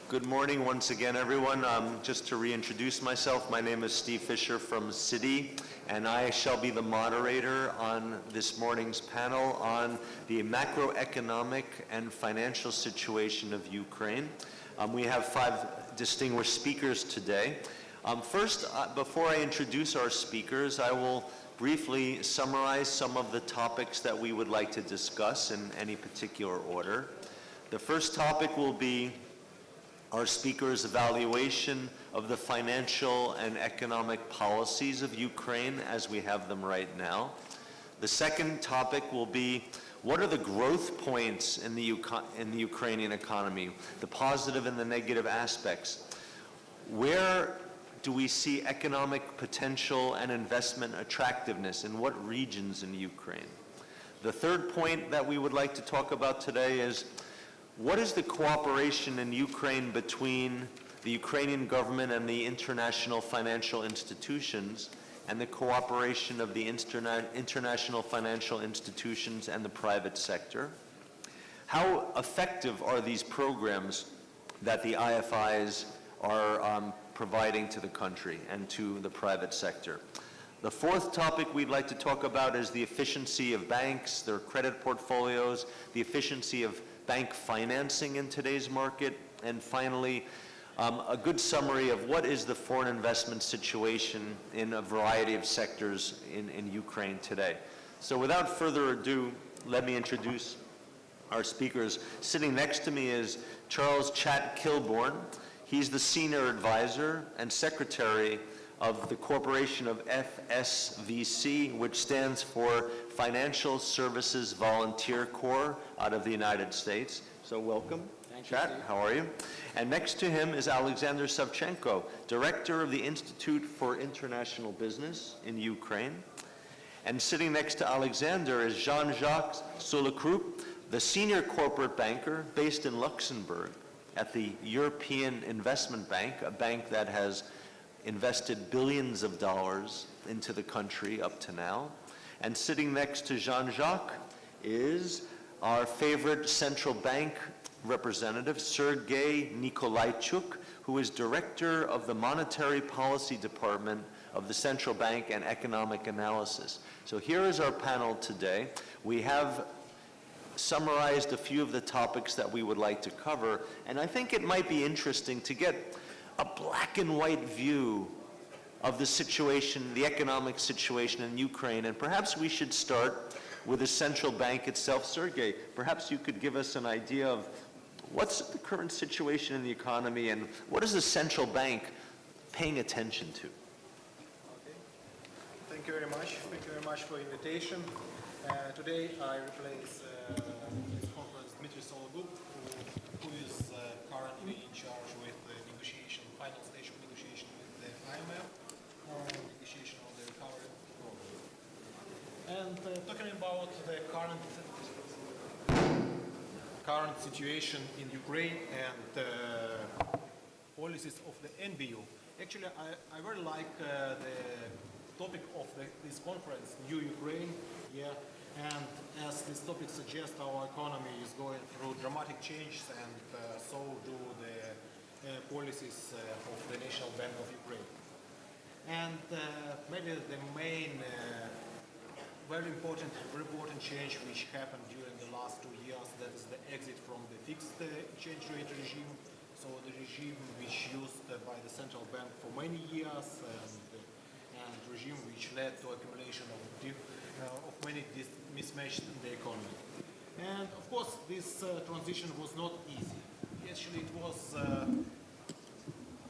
Good morning once again, everyone. Just to reintroduce myself, my name is Steve Fisher from Citi, and I shall be the moderator on this morning's panel on the macroeconomic and financial situation of Ukraine. We have 5 distinguished speakers today. First, before I introduce our speakers, I will briefly summarize some of the topics that we would like to discuss in any particular order. The first topic will be our speakers' evaluation of the financial and economic policies of Ukraine as we have them right now. The second topic will be what are the growth points in the Ukrainian economy, the positive and the negative aspects. Where do we see economic potential and investment attractiveness, in what regions in Ukraine? The third point that we would like to talk about today is what is the cooperation in Ukraine between the Ukrainian government and the international financial institutions, and the cooperation of the international financial institutions and the private sector? How effective are these programs that the IFIs are providing to the country and to the private sector? The fourth topic we'd like to talk about is the efficiency of banks, their credit portfolios, the efficiency of bank financing in today's market, and finally, a good summary of what is the foreign investment situation in a variety of sectors in Ukraine today. So without further ado, let me introduce our speakers. Sitting next to me is Charles Kilbourne. He's the senior advisor and secretary of the corporation of FSVC, which stands for Financial Services Volunteer Corps out of the United States. So welcome, Chat. How are you? And next to him is Aleksander Savchenko, director of the Institute for International Business in Ukraine. And sitting next to Aleksander is Jean-Jacques Soulacroup, the senior corporate banker based in Luxembourg at the European Investment Bank, a bank that has invested billions of dollars into the country up to now. And sitting next to Jean-Jacques is our favorite central bank representative, Sergei Nikolaichuk, who is director of the Monetary Policy Department of the Central Bank and Economic Analysis. So here is our panel today. We have summarized a few of the topics that we would like to cover, and I think it might be interesting to get a black and white view of the situation, the economic situation in Ukraine. And perhaps we should start with the central bank itself. Sergei, perhaps you could give us an idea of what's the current situation in the economy and what is the central bank paying attention to? Okay. Thank you very much. Thank you very much for the invitation. Today I replace this conference Dmitry Soulacroup, who is currently in charge with the negotiation, final stage of negotiation with the IMF on negotiation of the recovery program. And talking about the current situation in Ukraine and policies of the NBU. Actually, I very like the topic of this conference, New Ukraine. Yeah. And as this topic suggests, our economy is going through dramatic changes, and so do the policies of the National Bank of Ukraine. And maybe the main very important change which happened during the last 2 years, that is the exit from the fixed exchange rate regime, so the regime which used by the central bank for many years, and regime which led to accumulation of many mismatches in the economy. And of course, this transition was not easy. Actually, it was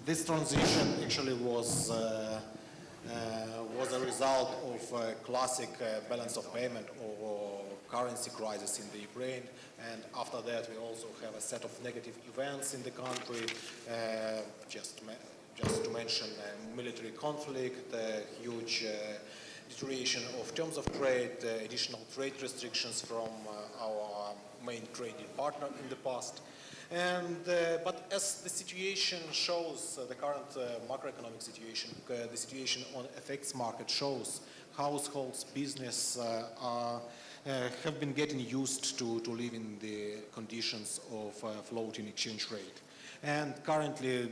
this transition actually was a result of a classic balance of payment or currency crisis in the Ukraine, and after that we also have a set of negative events in the country. Just to mention military conflict, huge deterioration of terms of trade, additional trade restrictions from our main trading partner in the past. And but as the situation shows, the current macroeconomic situation, the situation on FX market shows, households, business have been getting used to live in the conditions of floating exchange rate. And currently,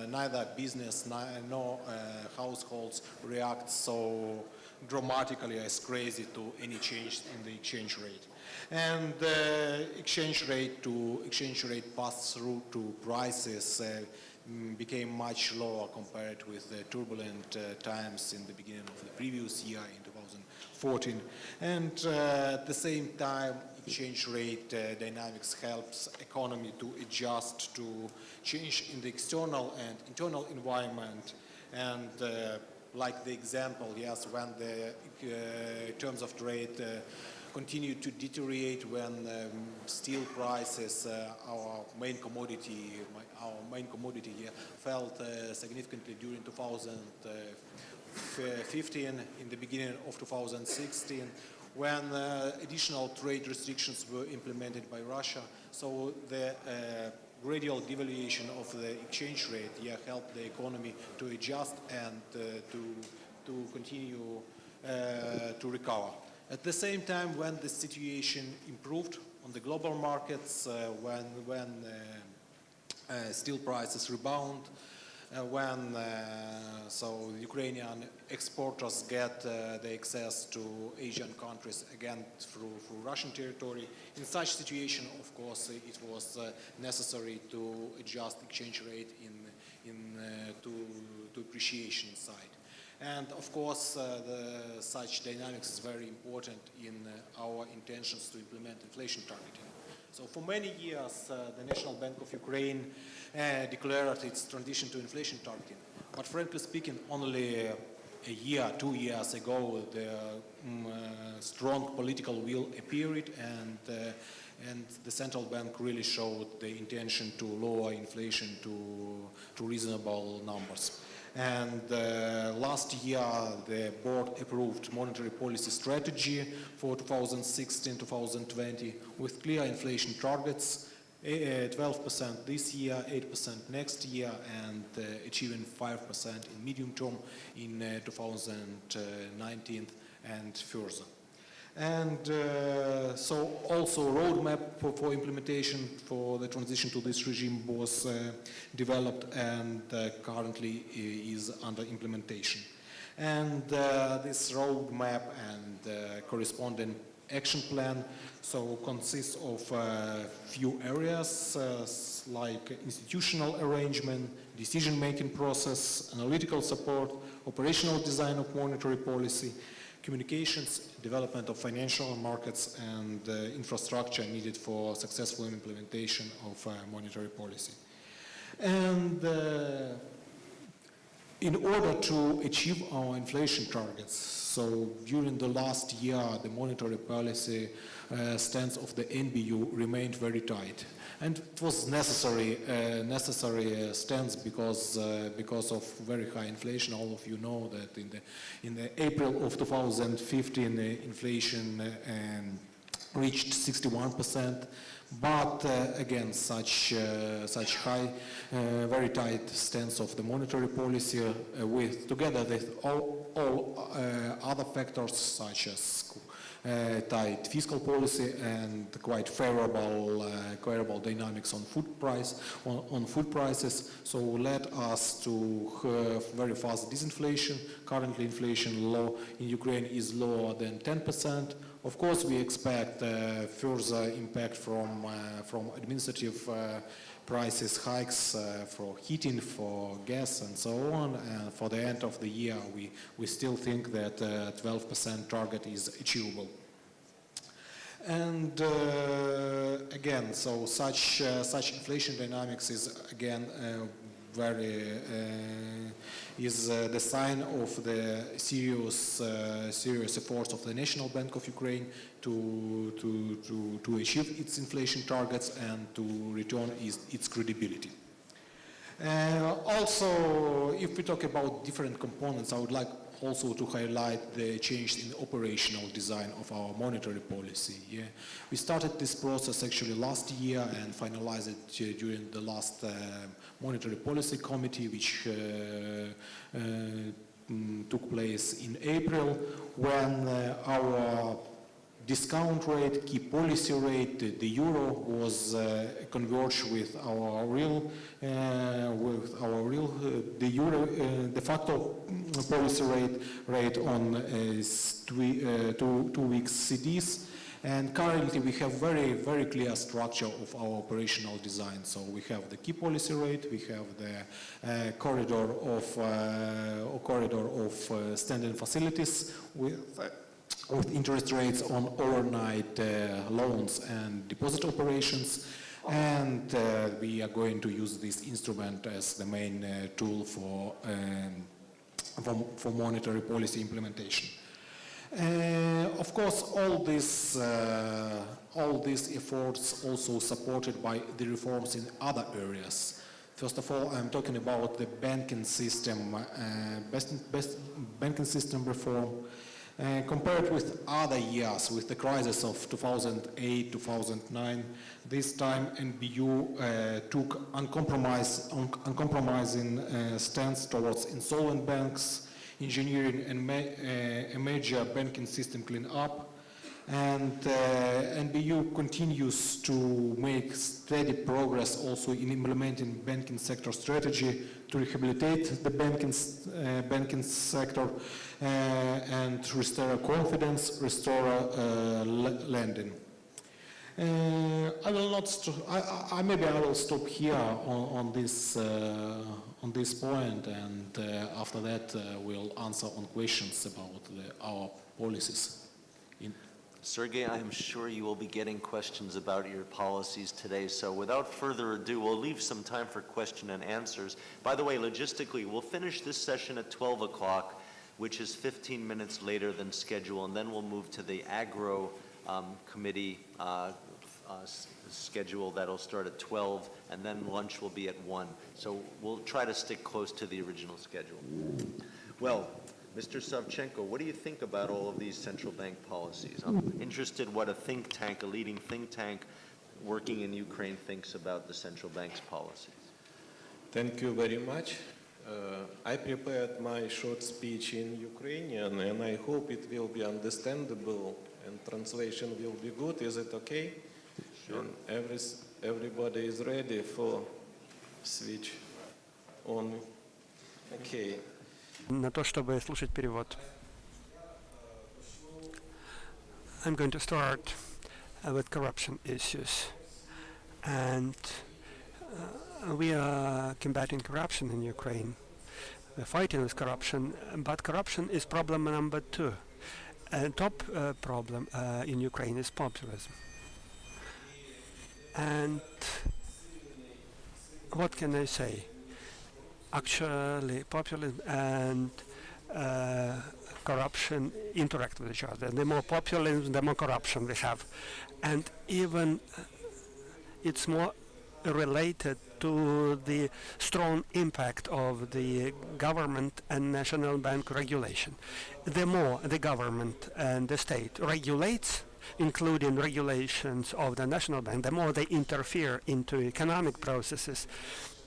neither business nor households react so dramatically as crazy to any change in the exchange rate. And exchange rate pass-through to prices became much lower compared with the turbulent times in the beginning of the previous year in 2014. And at the same time, exchange rate dynamics helps economy to adjust to change in the external and internal environment. And like the example, yes, when the terms of trade continue to deteriorate, when steel prices, our main commodity, fell significantly during 2015, in the beginning of 2016, when additional trade restrictions were implemented by Russia. So the gradual devaluation of the exchange rate helped the economy to adjust and to continue to recover. At the same time, when the situation improved on the global markets, when steel prices rebound, when Ukrainian exporters get the access to Asian countries again through Russian territory. In such situation, of course, it was necessary to adjust exchange rate to appreciation side. And of course, such dynamics is very important in our intentions to implement inflation targeting. So for many years, the National Bank of Ukraine declared its transition to inflation targeting. But frankly speaking, only a year, 2 years ago, the strong political will appeared, and the central bank really showed the intention to lower inflation to reasonable numbers. And last year, the board approved monetary policy strategy for 2016-2020 with clear inflation targets, 12% this year, 8% next year, and achieving 5% in medium term in 2019 and further. And so also roadmap for implementation for the transition to this regime was developed and currently is under implementation. And this roadmap and corresponding action plan consists of a few areas like institutional arrangement, decision-making process, analytical support, operational design of monetary policy, communications, development of financial markets, and infrastructure needed for successful implementation of monetary policy. And in order to achieve our inflation targets, so during the last year, the monetary policy stance of the NBU remained very tight. And it was necessary stance because of very high inflation. All of you know that in the April of 2015, inflation reached 61%. But again, such high, very tight stance of the monetary policy, together with all other factors such as tight fiscal policy and quite favorable dynamics on food prices, so led us to have very fast disinflation. Currently, inflation low in Ukraine is lower than 10%. Of course, we expect further impact from administrative prices hikes for heating, for gas, and so on. And for the end of the year, we still think that 12% target is achievable. And again, so such inflation dynamics is again is the sign of the serious efforts of the National Bank of Ukraine to achieve its inflation targets and to return its credibility. Also, if we talk about different components, I would like also to highlight the change in the operational design of our monetary policy. Yeah. We started this process actually last year and finalized it during the last monetary policy committee, which took place in April, when our discount rate, key policy rate, the euro was converged with our real, the euro de facto policy rate on 2 weeks CDs. And currently we have very clear structure of our operational design. So we have the key policy rate, we have the corridor of standing facilities with interest rates on overnight loans and deposit operations. And we are going to use this instrument as the main tool for monetary policy implementation. Of course, all these efforts also supported by the reforms in other areas. First of all, I'm talking about the banking system, banking system reform. Compared with other years, with the crisis of 2008, 2009, this time NBU took uncompromising stance towards insolvent banks, engineering a major banking system clean-up, and NBU continues to make steady progress also in implementing banking sector strategy to rehabilitate the banking sector and restore confidence, restore lending. Maybe I will stop here on this point, and after that we'll answer on questions about our policies. Sergei, I'm sure you will be getting questions about your policies today, so without further ado, we'll leave some time for question and answers. By the way, logistically, we'll finish this session at 12 o'clock, which is 15 minutes later than scheduled, and then we'll move to the Agro Committee schedule that'll start at 12, and then lunch will be at 1. So we'll try to stick close to the original schedule. Well, Mr. Savchenko, what do you think about all of these central bank policies? I'm interested what a leading think tank working in Ukraine thinks about the central bank's policies. Thank you very much. I prepared my short speech in Ukrainian, and I hope it will be understandable and translation will be good. Is it okay? Sure. And everybody is ready for switch on. Okay. На то, чтобы слушать перевод. I'm going to start with corruption issues. And we are combating corruption in Ukraine. We're fighting with corruption, but corruption is problem number 2. And top problem in Ukraine is populism. And what can I say? Actually, populism and corruption interact with each other. The more populism, the more corruption we have. And even it's more related to the strong impact of the government and national bank regulation. The more the government and the state regulates, including regulations of the national bank, the more they interfere into economic processes,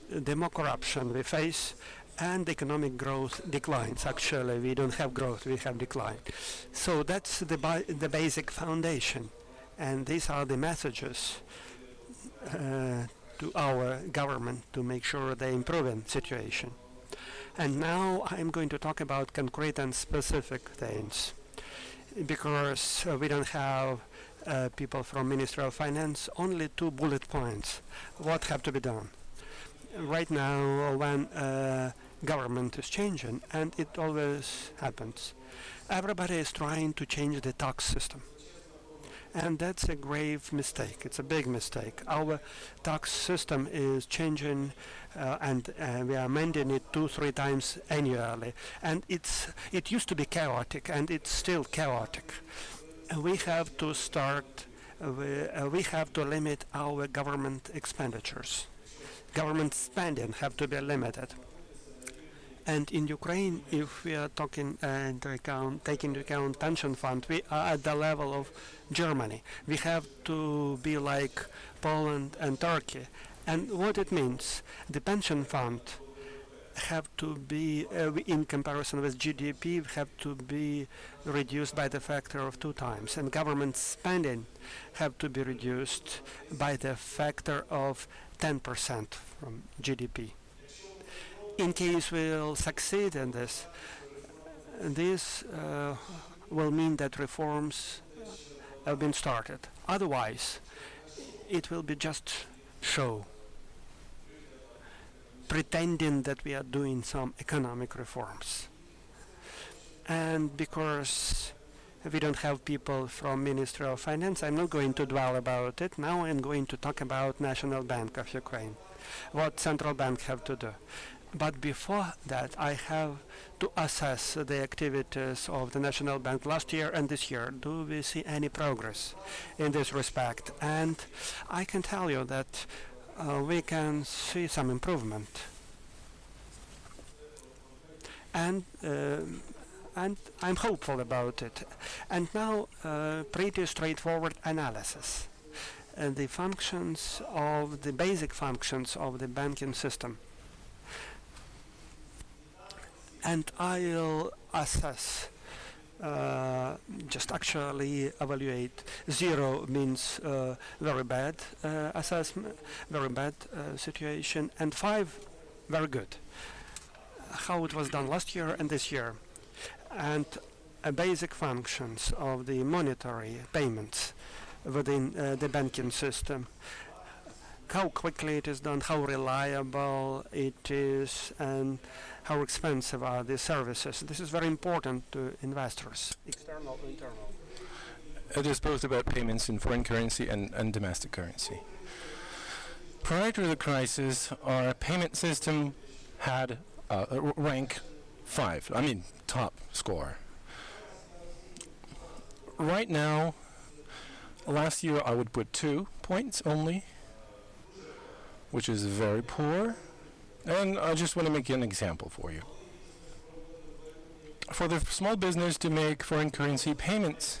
the more corruption we face, and economic growth declines. Actually, we don't have growth, we have decline. So that's the basic foundation. And these are the messages to our government to make sure they improve the situation. And now I'm going to talk about concrete and specific things, because we don't have people from Ministry of Finance, only 2 bullet points. What have to be done? Right now, when government is changing, and it always happens, everybody is trying to change the tax system. And that's a grave mistake. It's a big mistake. Our tax system is changing, and we are amending it 2-3 times annually. And it used to be chaotic, and it's still chaotic. We have to start. We have to limit our government expenditures. Government spending have to be limited. And in Ukraine, if we are taking into account pension fund, we are at the level of Germany. We have to be like Poland and Turkey. And what it means, the pension fund have to be, in comparison with GDP, have to be reduced by the factor of 2 times, and government spending have to be reduced by the factor of 10% from GDP. In case we'll succeed in this, this will mean that reforms have been started. Otherwise, it will be just show, pretending that we are doing some economic reforms. And because we don't have people from Ministry of Finance, I'm not going to dwell about it. Now I'm going to talk about National Bank of Ukraine, what central bank have to do. But before that, I have to assess the activities of the National Bank last year and this year. Do we see any progress in this respect? And I can tell you that we can see some improvement. And I'm hopeful about it. And now, pretty straightforward analysis. The functions of the basic functions of the banking system. And I'll assess, just actually evaluate. 0 means very bad assessment, very bad situation, and 5, very good. How it was done last year and this year. And basic functions of the monetary payments within the banking system. How quickly it is done, how reliable it is, and how expensive are the services. This is very important to investors, external, internal. It is both about payments in foreign currency and domestic currency. Prior to the crisis, our payment system had rank 5, top score. Right now, last year I would put 2 points only, which is very poor. And I just want to make an example for you. For the small business to make foreign currency payments,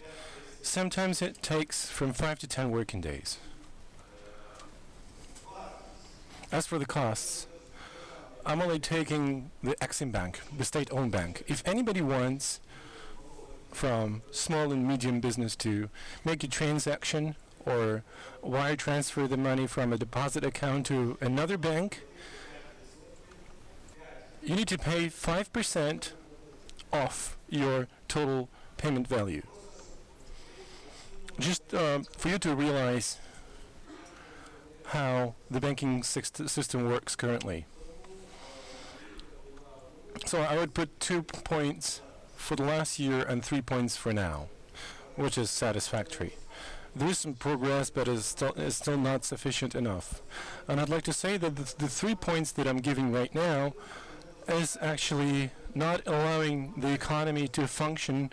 sometimes it takes from 5 to 10 working days. As for the costs, I'm only taking the Exim Bank, the state-owned bank. If anybody wants from small and medium business to make a transaction or wire transfer the money from a deposit account to another bank, you need to pay 5% off your total payment value. Just for you to realize how the banking system works currently. So I would put 2 points for the last year and 3 points for now, which is satisfactory. There is some progress, but it's still not sufficient enough. And I'd like to say that the 3 points that I'm giving right now is actually not allowing the economy to function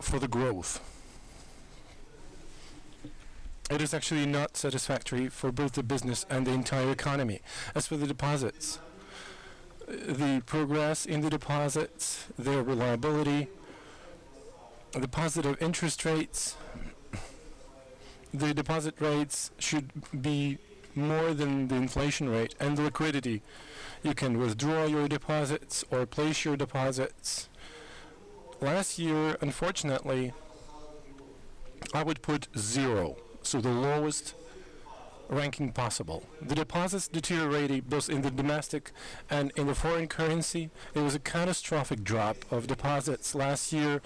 for the growth. It is actually not satisfactory for both the business and the entire economy. As for the deposits, the progress in the deposits, their reliability, the positive interest rates, the deposit rates should be more than the inflation rate, and the liquidity. You can withdraw your deposits or place your deposits. Last year, unfortunately, I would put 0, so the lowest ranking possible. The deposits deteriorated both in the domestic and in the foreign currency. It was a catastrophic drop of deposits last year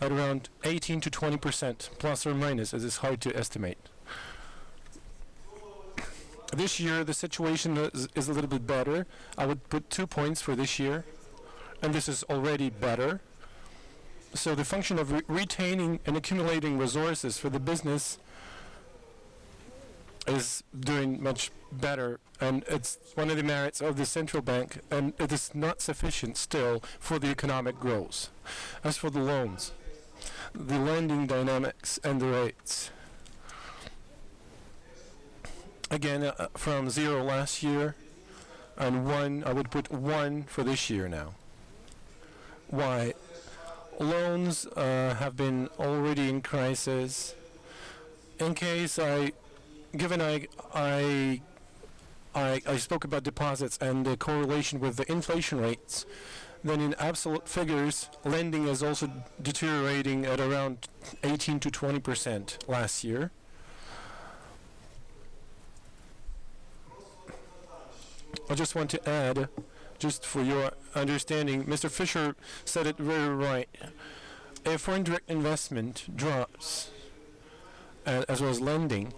at around 18 to 20%, plus or minus, as it's hard to estimate. This year, the situation is a little bit better. I would put 2 points for this year, and this is already better. So the function of retaining and accumulating resources for the business is doing much better, and it's one of the merits of the central bank, and it is not sufficient still for the economic growth. As for the loans, the lending dynamics and the rates, again, from 0 last year and 1, I would put 1 for this year now. Why? Loans have been already in crisis. In case given I I spoke about deposits and the correlation with the inflation rates, then in absolute figures, lending is also deteriorating at around 18 to 20% last year. I just want to add, just for your understanding, Mr. Fisher said it very right. If foreign direct investment drops, as well as lending,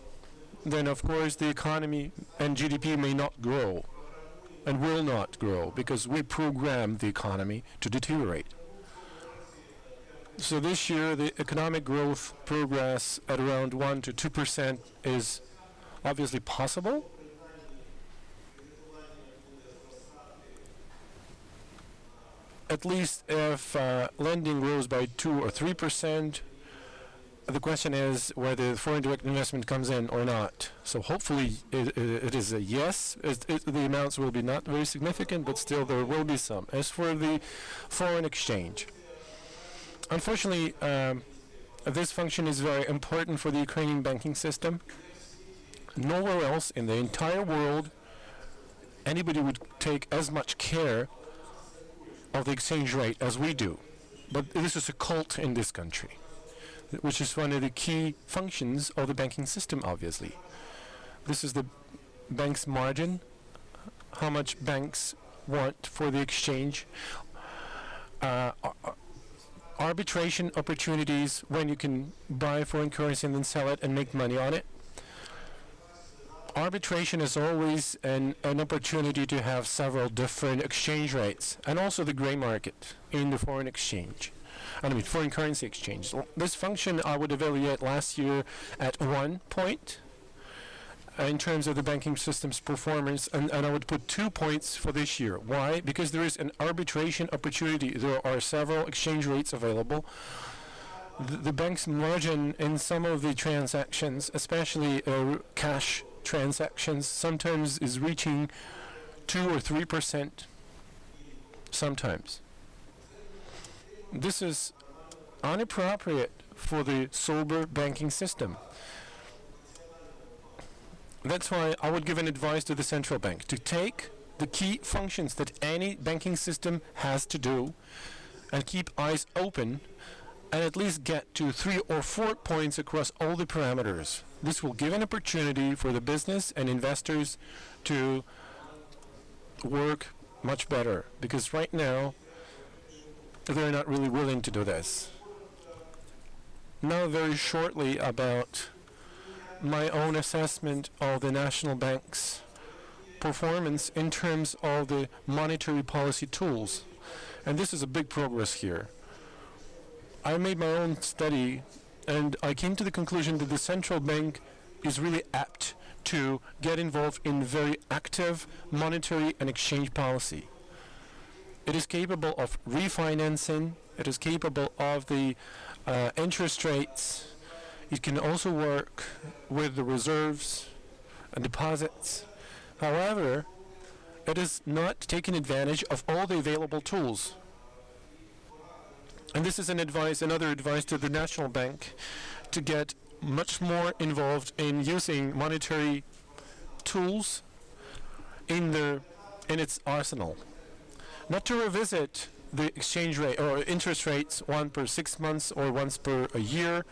then of course the economy and GDP may not grow and will not grow because we program the economy to deteriorate. So this year the economic growth progress at around 1 to 2% is obviously possible. At least if lending grows by 2 or 3%, the question is whether foreign direct investment comes in or not. So hopefully it is a yes. The amounts will be not very significant, but still there will be some. As for the foreign exchange, unfortunately, this function is very important for the Ukrainian banking system. Nowhere else in the entire world anybody would take as much care of the exchange rate as we do. But this is a cult in this country, which is one of the key functions of the banking system, obviously. This is the bank's margin, how much banks want for the exchange, arbitration opportunities when you can buy foreign currency and then sell it and make money on it. Arbitration is always an opportunity to have several different exchange rates, and also the gray market in the foreign exchange. Foreign currency exchange. This function I would evaluate last year at 1 point in terms of the banking system's performance, and I would put 2 points for this year. Why? Because there is an arbitration opportunity. There are several exchange rates available. The bank's margin in some of the transactions, especially cash transactions, sometimes is reaching 2 or 3% sometimes. This is inappropriate for the sober banking system. That's why I would give an advice to the central bank to take the key functions that any banking system has to do and keep eyes open and at least get to 3 or 4 points across all the parameters. This will give an opportunity for the business and investors to work much better, because right now they're not really willing to do this. Now very shortly about my own assessment of the national bank's performance in terms of the monetary policy tools. And this is a big progress here. I made my own study and I came to the conclusion that the central bank is really apt to get involved in very active monetary and exchange policy. It is capable of refinancing, it is capable of the interest rates, it can also work with the reserves and deposits. However, it is not taking advantage of all the available tools. And this is another advice to the National Bank to get much more involved in using monetary tools in its arsenal. Not to revisit the exchange rate or interest rates once per 6 months or once per a year,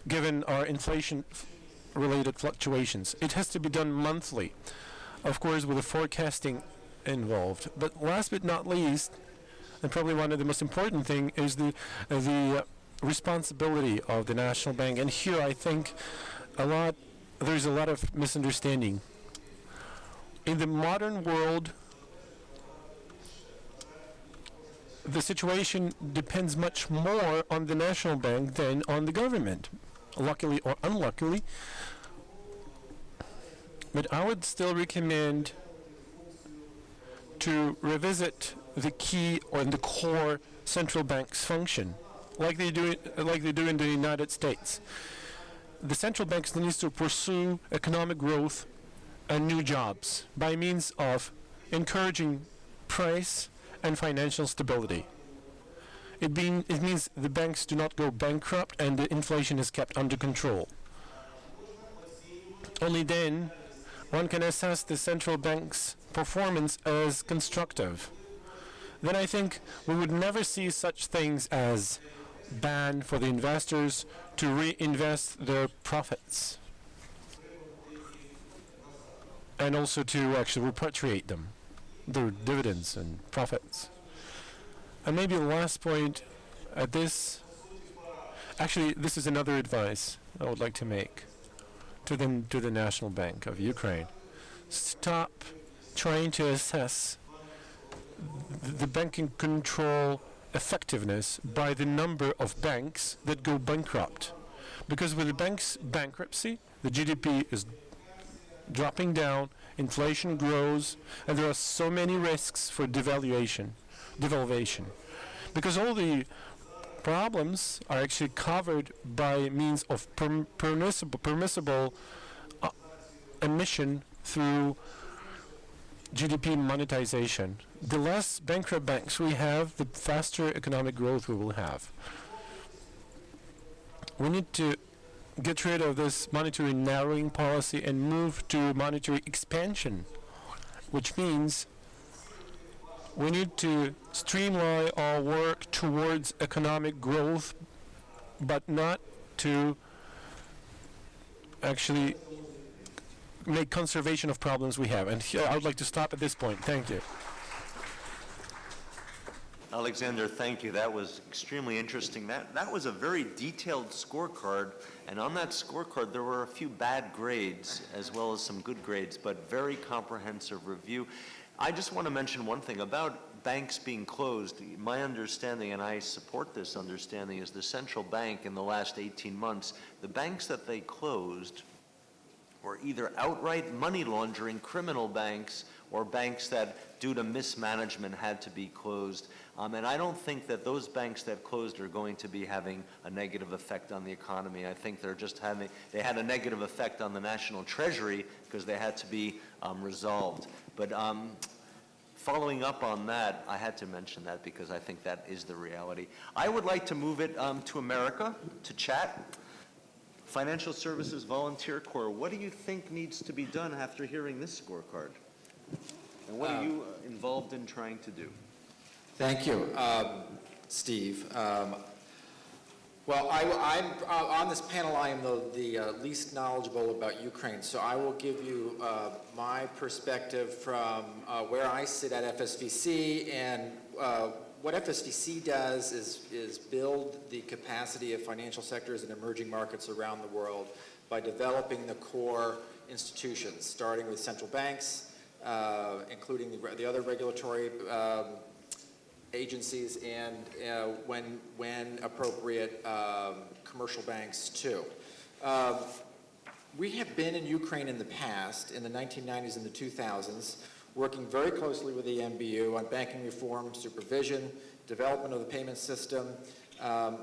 given our inflation-related fluctuations. It has to be done monthly, of course, with the forecasting involved. But last but not least, and probably one of the most important thing, is the responsibility of the National Bank. And here I think there's a lot of misunderstanding. In the modern world, the situation depends much more on the National Bank than on the government, luckily or unluckily. But I would still recommend to revisit the key or the core central bank's function, like they do in the United States. The central bank needs to pursue economic growth and new jobs by means of encouraging price and financial stability. It means the banks do not go bankrupt and the inflation is kept under control. Only then one can assess the central bank's performance as constructive, then I think we would never see such things as ban for the investors to reinvest their profits and also to actually repatriate them, their dividends and profits. And maybe the last point at this, actually this is another advice I would like to make to the National Bank of Ukraine. Stop trying to assess the banking control effectiveness by the number of banks that go bankrupt. Because with the bank's bankruptcy, the GDP is dropping down, inflation grows, and there are so many risks for devaluation. Because all the problems are actually covered by means of permissible emission through GDP monetization. The less bankrupt banks we have, the faster economic growth we will have. We need to get rid of this monetary narrowing policy and move to monetary expansion, which means we need to streamline our work towards economic growth, but not to actually make conservation of problems we have. And here I would like to stop at this point. Thank you. Aleksander, thank you. That was extremely interesting. That was a very detailed scorecard, and on that scorecard there were a few bad grades as well as some good grades, but very comprehensive review. I just want to mention one thing about banks being closed. My understanding, and I support this understanding, is the central bank in the last 18 months, the banks that they closed were either outright money laundering criminal banks or banks that, due to mismanagement, had to be closed. And I don't think that those banks that closed are going to be having a negative effect on the economy. I think they had a negative effect on the national treasury because they had to be resolved. But following up on that, I had to mention that because I think that is the reality. I would like to move it to America, to chat. Financial Services Volunteer Corps, what do you think needs to be done after hearing this scorecard? And what are you involved in trying to do? Thank you, Steve. Well, I'm on this panel. I am the least knowledgeable about Ukraine, so I will give you my perspective from where I sit at FSVC, and what FSVC does is build the capacity of financial sectors in emerging markets around the world by developing the core institutions, starting with central banks, including the other regulatory agencies, and when appropriate, commercial banks too. We have been in Ukraine in the past, in the 1990s and the 2000s, working very closely with the NBU on banking reform, supervision, development of the payment system,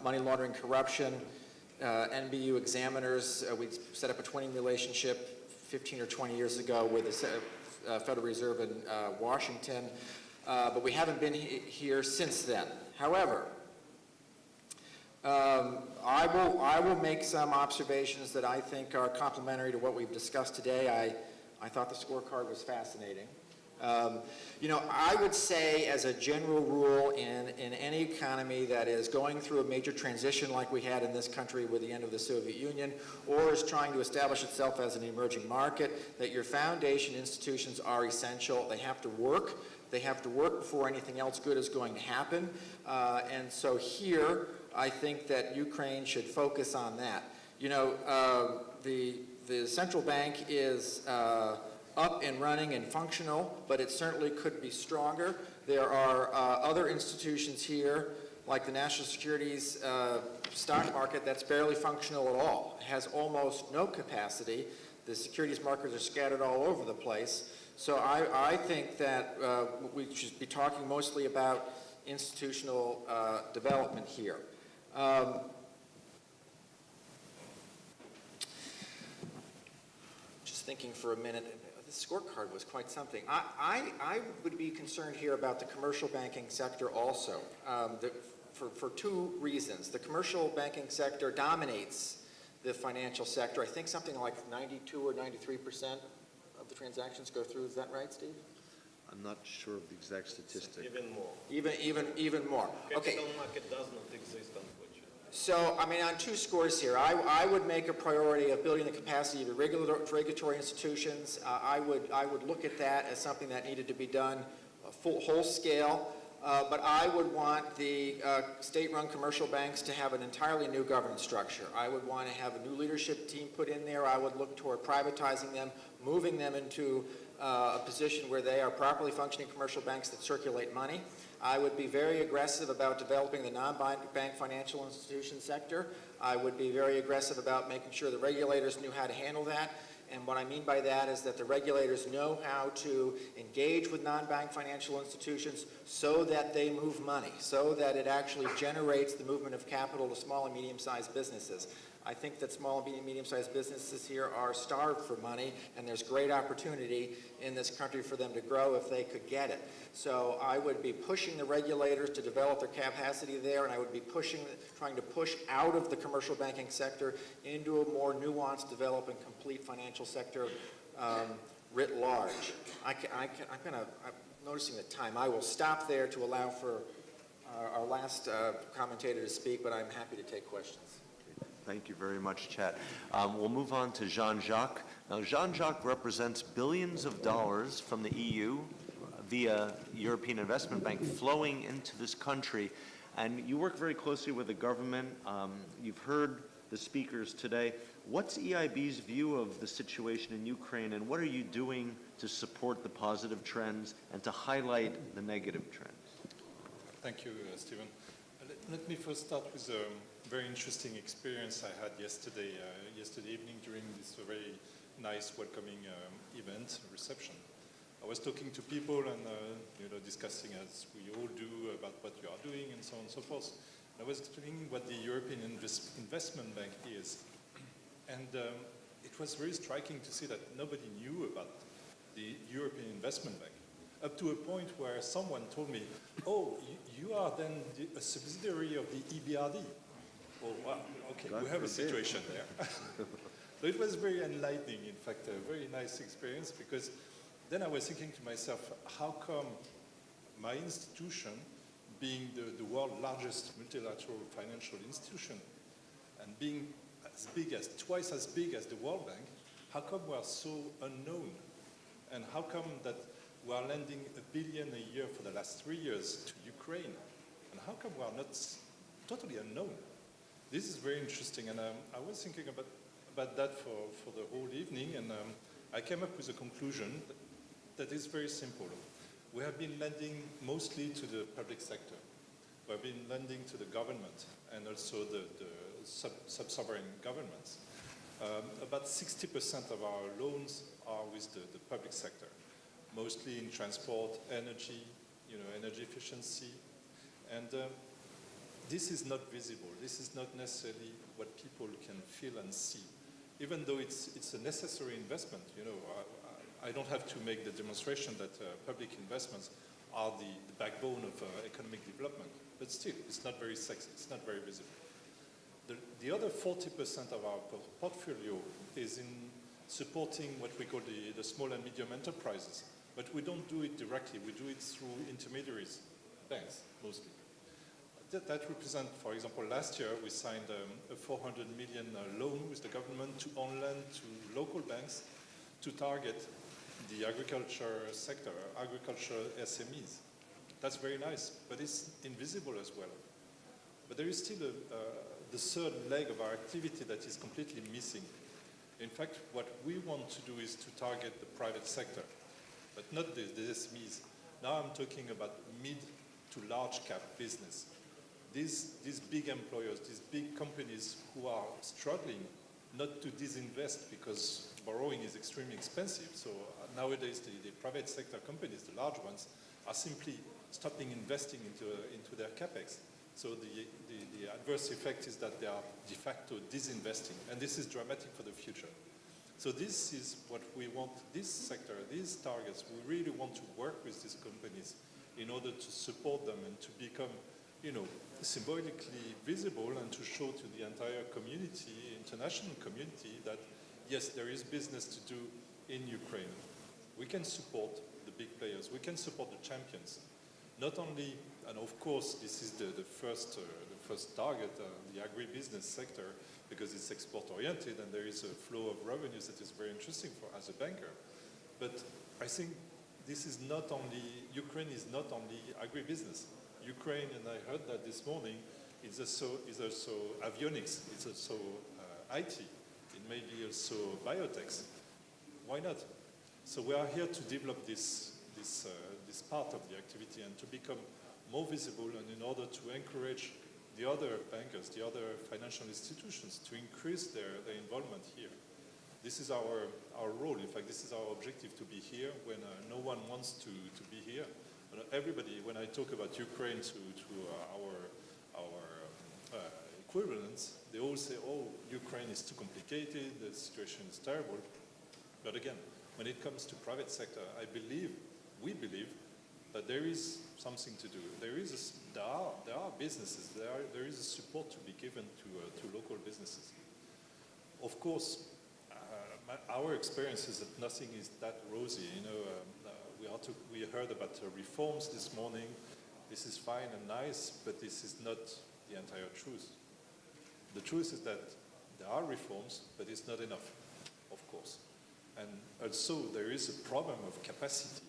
money laundering, corruption, NBU examiners. We set up a twinning relationship 15 or 20 years ago with the Federal Reserve in Washington, but we haven't been here since then. However, I will make some observations that I think are complementary to what we've discussed today. I thought the scorecard was fascinating. I would say, as a general rule, in any economy that is going through a major transition like we had in this country with the end of the Soviet Union, or is trying to establish itself as an emerging market, that your foundation institutions are essential. They have to work. They have to work before anything else good is going to happen. And so here, I think that Ukraine should focus on that. The central bank is up and running and functional, but it certainly could be stronger. There are other institutions here, like the National Securities stock market, that's barely functional at all. It has almost no capacity. The securities markets are scattered all over the place. So I think that we should be talking mostly about institutional development here. Just thinking for a minute. This scorecard was quite something. I would be concerned here about the commercial banking sector also, for two reasons. The commercial banking sector dominates the financial sector. I think something like 92 or 93% of the transactions go through. Is that right, Steve? I'm not sure of the exact statistic. Even more. Even more. Okay. Capital market does not exist, unfortunately. So, I mean, on two scores here, I would make a priority of building the capacity of the regulatory institutions. I would look at that as something that needed to be done whole scale. But I would want the state-run commercial banks to have an entirely new governance structure. I would want to have a new leadership team put in there. I would look toward privatizing them, moving them into a position where they are properly functioning commercial banks that circulate money. I would be very aggressive about developing the non-bank financial institution sector. I would be very aggressive about making sure the regulators knew how to handle that. And what I mean by that is that the regulators know how to engage with non-bank financial institutions so that they move money, so that it actually generates the movement of capital to small and medium-sized businesses. I think that small and medium-sized businesses here are starved for money, and there's great opportunity in this country for them to grow if they could get it. So I would be pushing the regulators to develop their capacity there, and I would be trying to push out of the commercial banking sector into a more nuanced, developing, complete financial sector writ large. I'm noticing the time. I will stop there to allow for our last commentator to speak, but I'm happy to take questions. Thank you very much, Chat. We'll move on to Jean-Jacques. Now, Jean-Jacques represents billions of dollars from the EU via European Investment Bank flowing into this country. And you work very closely with the government. You've heard the speakers today. What's EIB's view of the situation in Ukraine, and what are you doing to support the positive trends and to highlight the negative trends? Thank you, Stephen. Let me first start with a very interesting experience I had yesterday evening during this very nice welcoming event, reception. I was talking to people and discussing, as we all do, about what you are doing and so on and so forth. I was explaining what the European Investment Bank is. And it was very striking to see that nobody knew about the European Investment Bank, up to a point where someone told me, oh, you are then a subsidiary of the EBRD. Oh, wow, okay, we have a situation there. So it was very enlightening, in fact, a very nice experience, because then I was thinking to myself, how come my institution, being the world's largest multilateral financial institution, and being twice as big as the World Bank, how come we are so unknown? And how come that we are lending $1 billion a year for the last 3 years to Ukraine? And how come we are not totally unknown? This is very interesting, and I was thinking about that for the whole evening, and I came up with a conclusion that is very simple. We have been lending mostly to the public sector. We have been lending to the government and also the sub-sovereign governments. About 60% of our loans are with the public sector, mostly in transport, energy, energy efficiency, and this is not visible. This is not necessarily what people can feel and see, even though it's a necessary investment. I don't have to make the demonstration that public investments are the backbone of economic development, but still, it's not very sexy. It's not very visible. The other 40% of our portfolio is in supporting what we call the small and medium enterprises, but we don't do it directly. We do it through intermediaries, banks mostly. That represents, for example, last year we signed a 400 million loan with the government to on-lend to local banks to target the agriculture sector, agricultural SMEs. That's very nice, but it's invisible as well. But there is still the third leg of our activity that is completely missing. In fact, what we want to do is to target the private sector, but not the SMEs. Now I'm talking about mid to large cap business. These big employers, these big companies who are struggling not to disinvest because borrowing is extremely expensive. So nowadays the private sector companies, the large ones, are simply stopping investing into their capex. So the adverse effect is that they are de facto disinvesting, and this is dramatic for the future. So this is what we want, this sector, these targets, we really want to work with these companies in order to support them and to become, symbolically visible and to show to the entire community, international community, that yes, there is business to do in Ukraine. we can support the big players, we can support the champions. Not only, and of course, this is the first target, the agribusiness sector, because it's export-oriented and there is a flow of revenues that is very interesting for as a banker. But I think this is not only, Ukraine is not only agribusiness. Ukraine, and I heard that this morning, is also avionics, it's also IT, it may be also biotech. Why not? So we are here to develop this part of the activity and to become more visible, and in order to encourage the other bankers, the other financial institutions to increase their involvement here. This is our role. In fact, this is our objective, to be here when no one wants to be here. Everybody, when I talk about Ukraine to our equivalents, they all say, oh, Ukraine is too complicated, the situation is terrible. But again, when it comes to private sector, we believe that there is something to do. There are businesses, there is a support to be given to local businesses. Of course, our experience is that nothing is that rosy. You know, we heard about reforms this morning. This is fine and nice, but this is not the entire truth. The truth is that there are reforms, but it's not enough, of course. And also, there is a problem of capacity.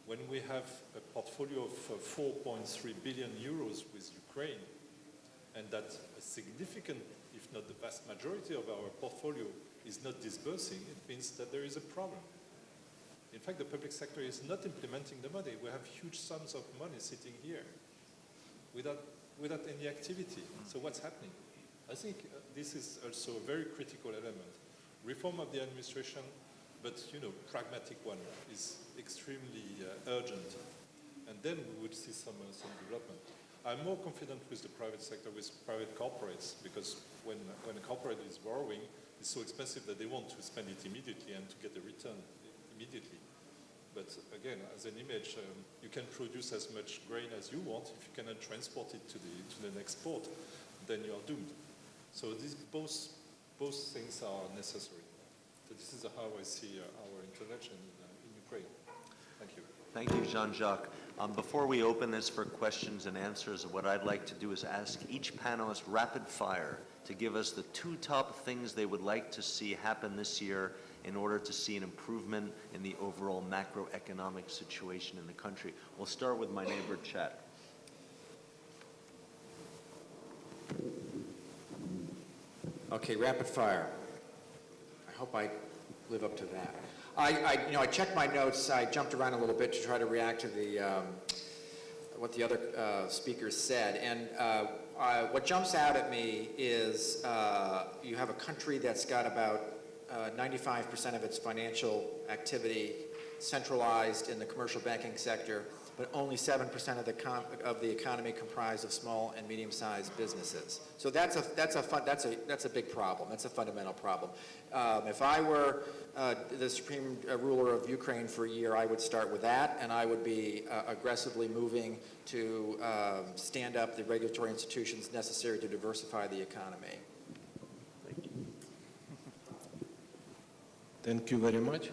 When we have a portfolio of 4.3 billion euros with Ukraine, and that a significant, if not the vast majority of our portfolio is not disbursing, it means that there is a problem. In fact, the public sector is not implementing the money. We have huge sums of money sitting here without any activity. So what's happening? I think this is also a very critical element. Reform of the administration, but pragmatic one is extremely urgent. And then we would see some development. I'm more confident with the private sector, with private corporates, because when a corporate is borrowing, it's so expensive that they want to spend it immediately and to get a return immediately. But again, as an image, you can produce as much grain as you want. If you cannot transport it to the next port, then you are doomed. So both things are necessary. So this is how I see our intervention in Ukraine. Thank you. Thank you, Jean-Jacques. Before we open this for questions and answers, what I'd like to do is ask each panelist rapid fire to give us the 2 top things they would like to see happen this year in order to see an improvement in the overall macroeconomic situation in the country. We'll start with my neighbor, Chet. Okay, rapid fire. I hope I live up to that. I checked my notes. I jumped around a little bit to try to react to what the other speakers said. And what jumps out at me is you have a country that's got about 95% of its financial activity centralized in the commercial banking sector, but only 7% of the economy comprised of small and medium-sized businesses. So that's a big problem. That's a fundamental problem. If I were the supreme ruler of Ukraine for a year, I would start with that, and I would be aggressively moving to stand up the regulatory institutions necessary to diversify the economy. Thank you very much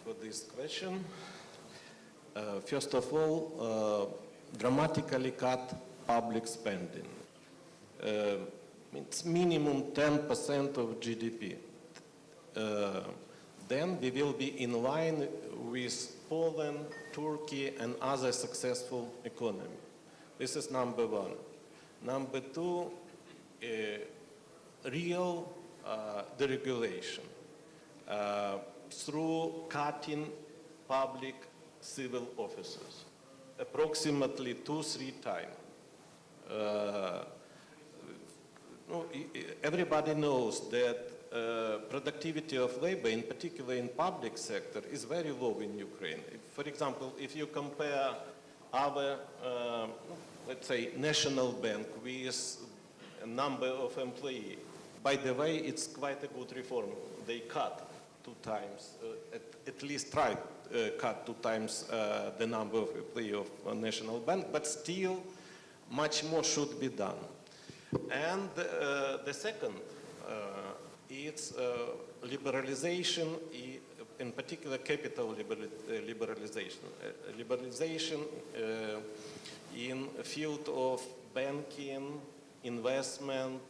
for this question. First of all, dramatically cut public spending. It's minimum 10% of GDP. Then we will be in line with Poland, Turkey, and other successful economies. This is number one. Number two, real deregulation through cutting public civil offices, approximately 2-3 times. Everybody knows that productivity of labor, in particular in public sector, is very low in Ukraine. For example, if you compare our, let's say, national bank with a number of employees, by the way, it's quite a good reform. They cut 2 times, at least try cut 2 times the number of employees of a national bank, but still much more should be done. And the second, it's liberalization in particular capital liberalization. Liberalization in a field of banking, investment,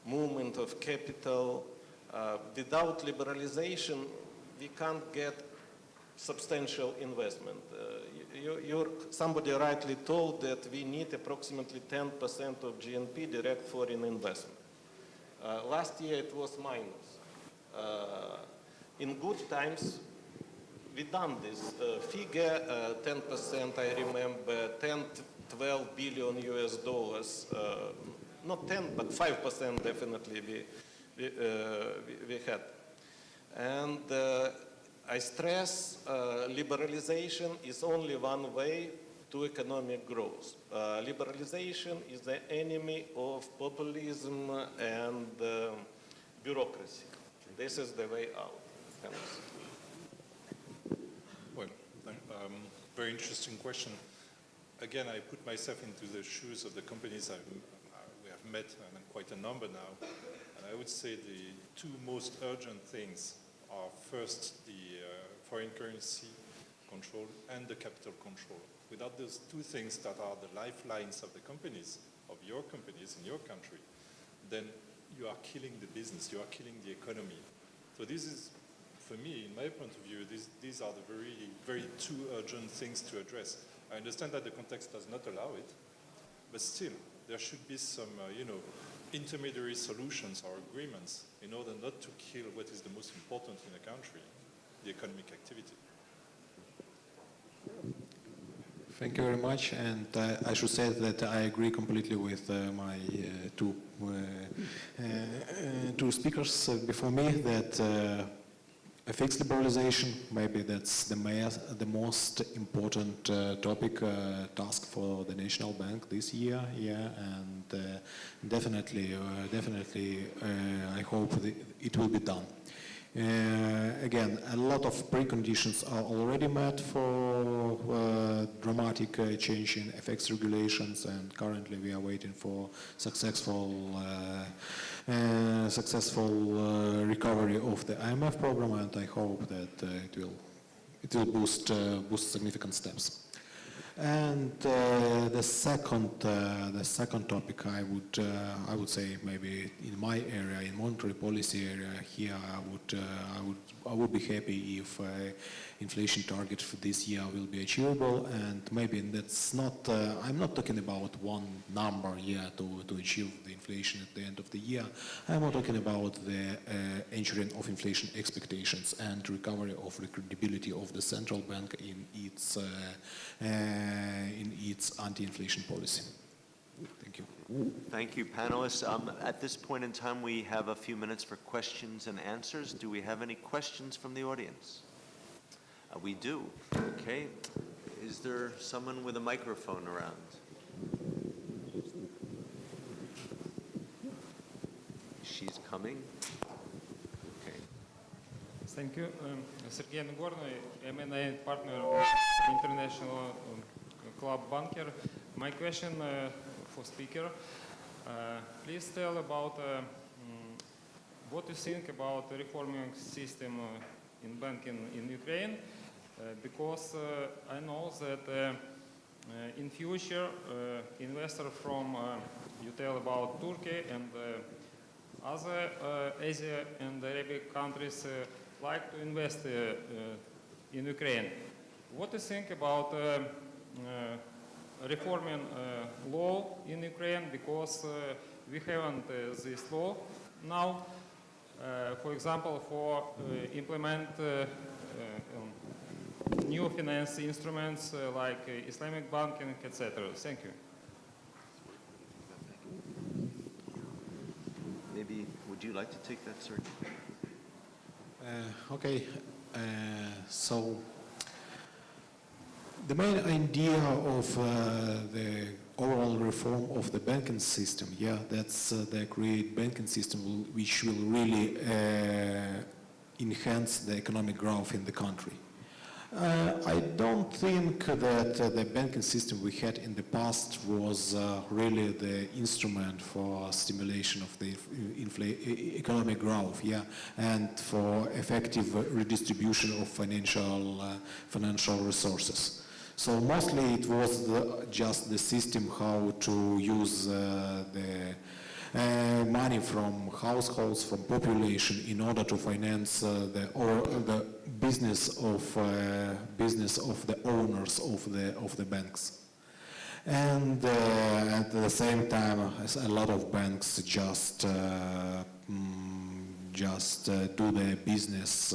movement of capital. Without liberalization, we can't get substantial investment. Somebody rightly told that we need approximately 10% of GNP direct foreign investment. Last year it was minus. In good times, we done this figure, 10%, I remember, 10, 12 billion US dollars, not 10, but 5% definitely we had. And I stress liberalization is only one way to economic growth. Liberalization is the enemy of populism and bureaucracy. This is the way out. Well, very interesting question. Again, I put myself into the shoes of the companies we have met, and quite a number now. And I would say the two most urgent things are first the foreign currency control and the capital control. Without those two things that are the lifelines of the companies, of your companies in your country, then you are killing the business, you are killing the economy. So this is, for me, in my point of view, these are the very, very two urgent things to address. I understand that the context does not allow it, but still, there should be some, intermediary solutions or agreements in order not to kill what is the most important in a country, the economic activity. Thank you very much, and I should say that I agree completely with my two speakers before me that FX liberalization, maybe that's the most important task for the National Bank this year, and definitely, I hope it will be done. Again, a lot of preconditions are already met for dramatic change in FX regulations, and currently we are waiting for successful recovery of the IMF program, and I hope that it will boost significant steps. And the second topic I would say maybe in my area, in monetary policy area here, I would be happy if inflation target for this year will be achievable, and maybe that's not. I'm not talking about one number here to achieve the inflation at the end of the year. I'm not talking about the ensuring of inflation expectations and recovery of the credibility of the central bank in its anti-inflation policy. Thank you. Thank you, panelists. At this point in time, we have a few minutes for questions and answers. Do we have any questions from the audience? We do. Okay. Is there someone with a microphone around? She's coming. Okay. Thank you. Sergei, M&A partner of International Club Banker. My question for speaker, please tell about what you think about the reforming system in banking in Ukraine, because I know that in future investor from, you tell about Turkey and other Asia and Arabic countries like to invest in Ukraine. What do you think about reforming law in Ukraine, because we haven't this law now, for example, for implement new finance instruments like Islamic banking, etc. Thank you. Maybe, would you like to take that, Sergei? Okay, so the main idea of the overall reform of the banking system, that's the create banking system which will really enhance the economic growth in the country. I don't think that the banking system we had in the past was really the instrument for stimulation of the economic growth, and for effective redistribution of financial resources. So mostly it was just the system how to use the money from households, from population, in order to finance the business of the owners of the banks. And at the same time, a lot of banks just do their business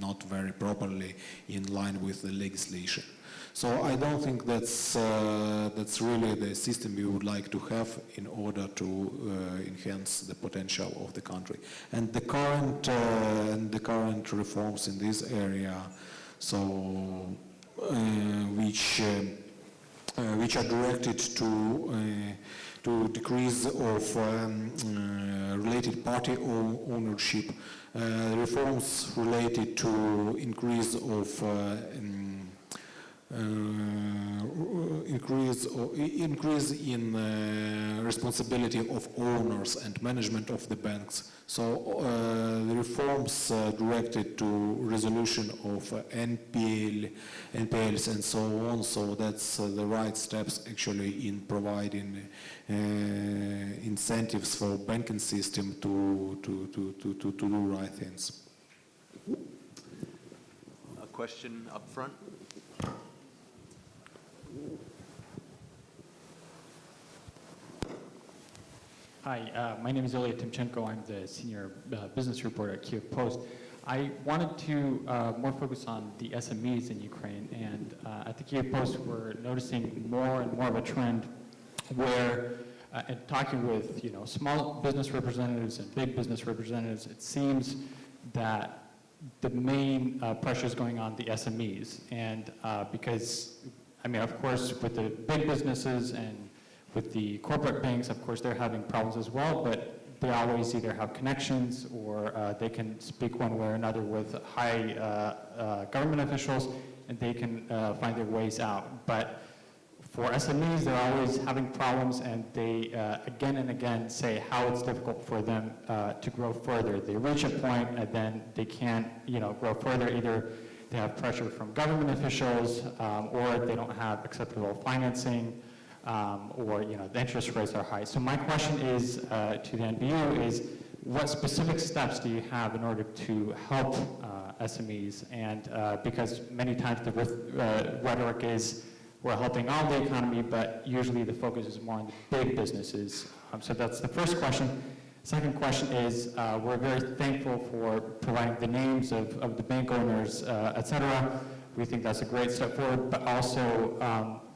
not very properly in line with the legislation. So I don't think that's really the system we would like to have in order to enhance the potential of the country. And the current reforms in this area, so which are directed to decrease of related party ownership, reforms related to increase of increase in responsibility of owners and management of the banks. So the reforms directed to resolution of NPLs and so on. So that's the right steps actually in providing incentives for banking system to do right things. A question up front. Hi, my name is Ilya Timchenko. I'm the senior business reporter at Kyiv Post. I wanted to more focus on the SMEs in Ukraine, and at the Kyiv Post, we're noticing more and more of a trend where, and talking with small business representatives and big business representatives, it seems that the main pressure is going on the SMEs, and because, I mean, of course, with the big businesses and with the corporate banks, of course, they're having problems as well, but they always either have connections or they can speak one way or another with high government officials, and they can find their ways out. But for SMEs, they're always having problems, and they again and again say how it's difficult for them to grow further. They reach a point, and then they can't, grow further. Either they have pressure from government officials, or they don't have acceptable financing, or the interest rates are high. So my question is to the NBU is, what specific steps do you have in order to help SMEs? And because many times the rhetoric is we're helping all the economy, but usually the focus is more on the big businesses. So that's the first question. Second question is, we're very thankful for providing the names of the bank owners, et cetera. We think that's a great step forward, but also,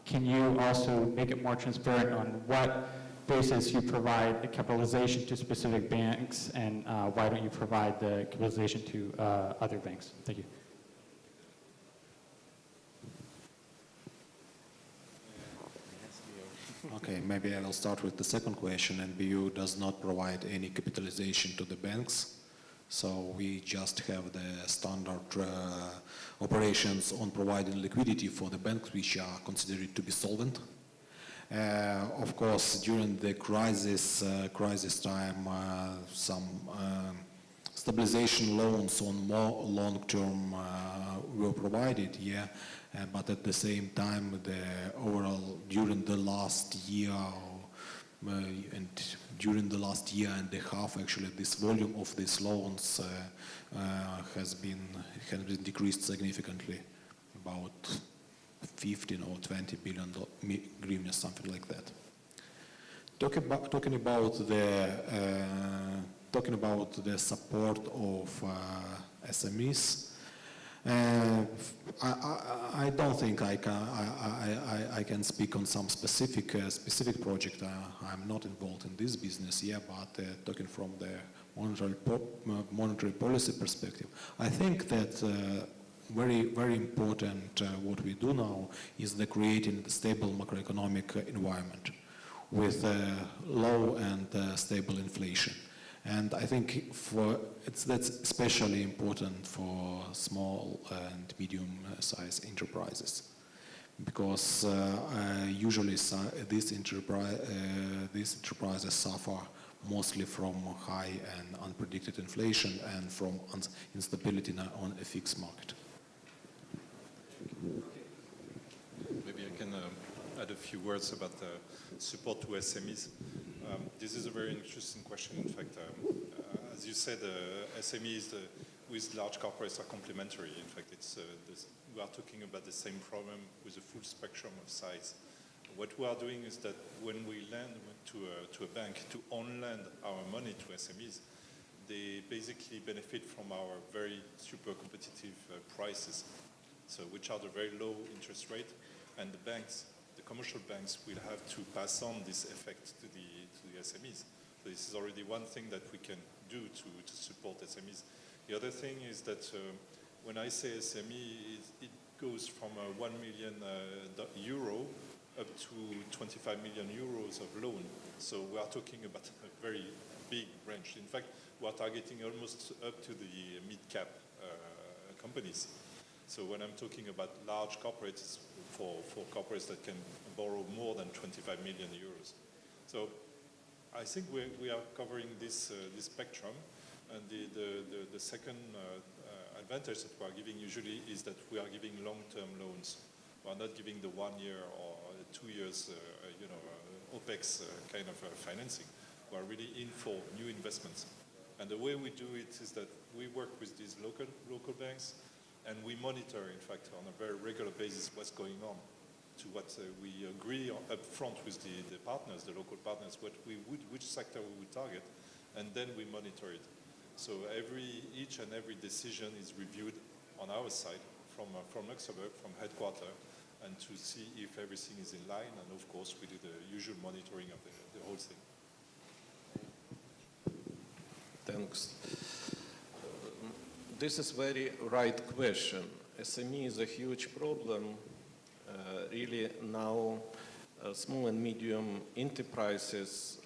can you also make it more transparent on what basis you provide the capitalization to specific banks, and why don't you provide the capitalization to other banks? Thank you. Okay, maybe I will start with the second question. NBU does not provide any capitalization to the banks. So we just have the standard operations on providing liquidity for the banks which are considered to be solvent. Of course, during the crisis time, some stabilization loans on more long-term were provided, but at the same time, the overall during the last year and a half, actually, this volume of these loans has been decreased significantly, about 15 or 20 billion hryvnia, something like that. Talking about the support of SMEs, I don't think I can speak on some specific project. I'm not involved in this business, but talking from the monetary policy perspective, I think that very, very important what we do now is the creating a stable macroeconomic environment with low and stable inflation. And I think that's especially important for small and medium-sized enterprises, because usually these enterprises suffer mostly from high and unpredicted inflation and from instability on a fixed market. Maybe I can add a few words about support to SMEs. This is a very interesting question. In fact, as you said, SMEs with large corporates are complementary. In fact, we are talking about the same problem with a full spectrum of size. What we are doing is that when we lend to a bank to on-lend our money to SMEs, they basically benefit from our very super competitive prices, so which are the very low interest rate, and the banks, the commercial banks, will have to pass on this effect to the SMEs. So this is already one thing that we can do to support SMEs. The other thing is that when I say SME, it goes from 1 million euro up to 25 million euros of loan. So we are talking about a very big range. In fact, we are targeting almost up to the mid-cap companies. So when I'm talking about large corporates, for corporates that can borrow more than 25 million euros. So I think we are covering this spectrum. And the second advantage that we are giving usually is that we are giving long-term loans. We are not giving the 1 year or 2 years, OPEX kind of financing. We are really in for new investments. And the way we do it is that we work with these local banks, and we monitor, in fact, on a very regular basis what's going on, to what we agree on up front with the partners, the local partners, which sector we would target, and then we monitor it. So each and every decision is reviewed on our side from Luxembourg, from headquarters, and to see if everything is in line, and of course we do the usual monitoring of the whole thing. Thanks. This is very right question. SME is a huge problem. Really now, small and medium enterprises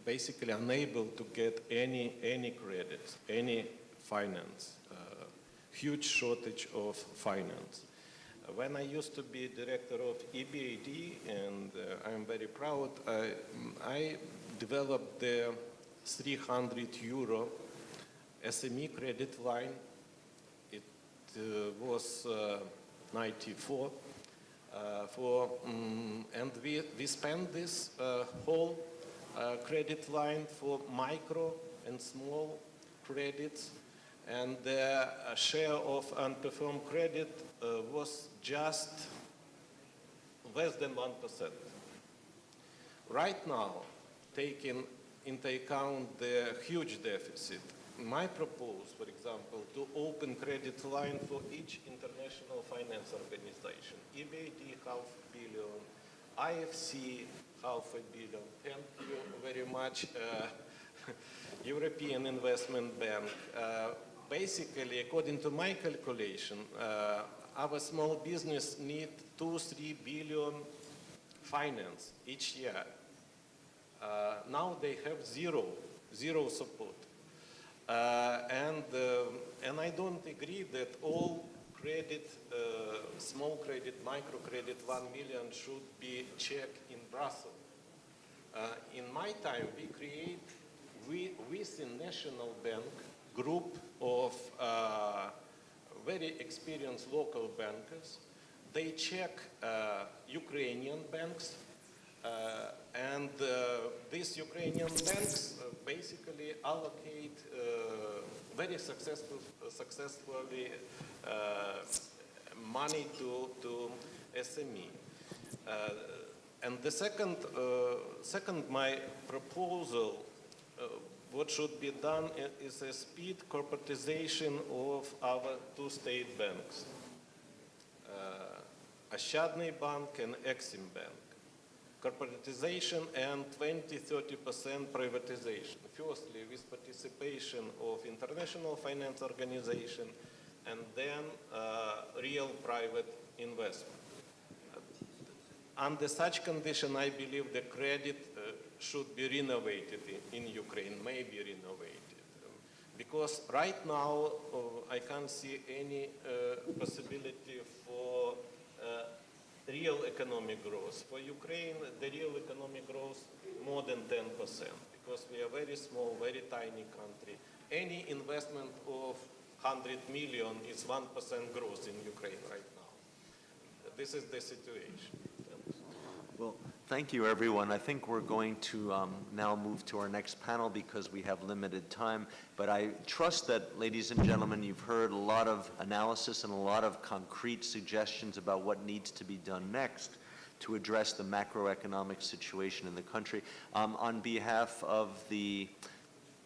basically unable to get any credit, any finance. Huge shortage of finance. When I used to be director of EBAD, and I'm very proud, I developed the 300 euro SME credit line. It was 94 and we spent this whole credit line for micro and small credits, and the share of unperformed credit was just less than 1%. Right now, taking into account the huge deficit, my proposal, for example, to open credit line for each international finance organization, EBAD $500 million, IFC $500 million, thank you very much, European Investment Bank. Basically, according to my calculation, our small business need 2-3 billion finance each year. Now they have zero support. And I don't agree that all credit, small credit, micro credit, 1 million should be checked in Brussels. In my time, we create, within National Bank, group of very experienced local bankers. They check Ukrainian banks, and these Ukrainian banks basically allocate very successfully money to SME. And the second my proposal, what should be done is a speed corporatization of our two state banks, Ощадный Bank and Exim Bank. Corporatization and 20-30% privatization. Firstly, with participation of international finance organization, and then real private investment. Under such condition, I believe the credit should be renovated in Ukraine, may be renovated. Because right now, I can't see any possibility for real economic growth. For Ukraine, the real economic growth more than 10%, because we are very small, very tiny country. Any investment of 100 million is 1% growth in Ukraine right now. This is the situation. Well, thank you, everyone. I think we're going to now move to our next panel because we have limited time. But I trust that, ladies and gentlemen, you've heard a lot of analysis and a lot of concrete suggestions about what needs to be done next to address the macroeconomic situation in the country. On behalf of the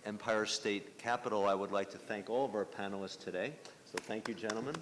Empire State Capitol, I would like to thank all of our panelists today. So thank you, gentlemen.